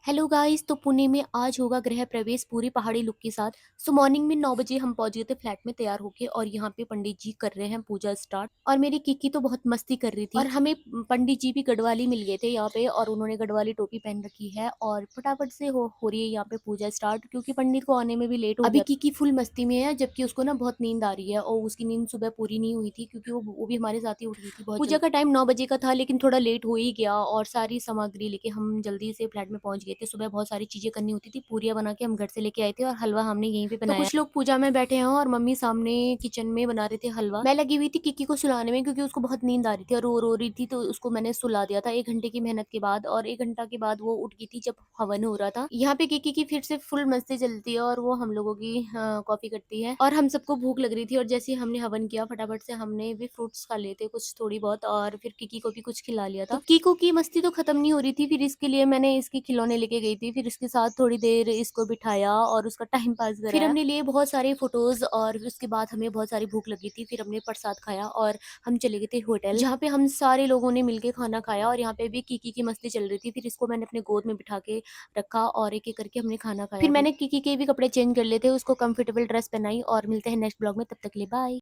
Hello guys, तो पुणे में आज होगा गृह प्रवेश पूरी पहाड़ी लुक के साथ। सो मॉर्निंग में 9 बजे हम पहुंच गए थे फ्लैट में तैयार होके, और यहाँ पे पंडित जी कर रहे हैं पूजा स्टार्ट। और मेरी किकी तो बहुत मस्ती कर रही थी, और हमें पंडित जी भी गढ़वाली मिल गए थे यहाँ पे, और उन्होंने गढ़वाली टोपी पहन रखी है। और फटाफट से हो रही है यहाँ पे पूजा स्टार्ट, क्योंकि पंडित को आने में भी लेट हो अभी गया। किकी फुल मस्ती में है, जबकि उसको ना बहुत नींद आ रही है, और उसकी नींद सुबह पूरी नहीं हुई थी, क्योंकि वो भी हमारे साथ ही उठ गई थी बहुत पूजा का टाइम 9 बजे का था, लेकिन थोड़ा लेट हो ही गया। और सारी सामग्री लेके हम जल्दी से फ्लैट में पहुंच गए थे। सुबह बहुत सारी चीजें करनी होती थी, पूरियां बना के हम घर से लेके आए थे, और हलवा हमने यहीं पे बनाया। तो कुछ लोग पूजा में बैठे हैं, और मम्मी सामने किचन में बना रहे थे हलवा। मैं लगी हुई थी किकी को सुलाने में, क्योंकि उसको बहुत नींद आ रही थी और रो रही थी, तो उसको मैंने सुला दिया था 1 घंटे की मेहनत के बाद। और 1 घंटा के बाद वो उठ गई थी जब हवन हो रहा था। यहाँ पे किकी की फिर से फुल मस्ती चलती है, और वो हम लोगों की कॉपी करती है। और हम सबको भूख लग रही थी, और जैसे ही हमने हवन किया, फटाफट से हमने भी फ्रूट्स खा लिए थे कुछ थोड़ी बहुत, और फिर किकी को भी कुछ खिला लिया था। तो कीको की मस्ती तो खत्म नहीं हो रही थी, फिर इसके लिए मैंने इसके खिलौने लेके गई थी, फिर इसके साथ थोड़ी देर इसको बिठाया और उसका टाइम पास कराया। फिर हमने लिए बहुत सारे फोटोज, और फिर उसके बाद हमें बहुत सारी भूख लगी थी, फिर हमने प्रसाद खाया, और हम चले गए थे होटल, जहाँ पे हम सारे लोगों ने मिलके खाना खाया। और यहाँ पे भी कीकी की मस्ती चल रही थी, फिर इसको मैंने अपने गोद में बिठा के रखा, और एक एक करके हमने खाना खाया। फिर मैंने कीकी के भी कपड़े चेंज कर लिए थे, उसको कंफर्टेबल ड्रेस पहनाई। और मिलते हैं नेक्स्ट ब्लॉग में, तब तक के लिए बाय।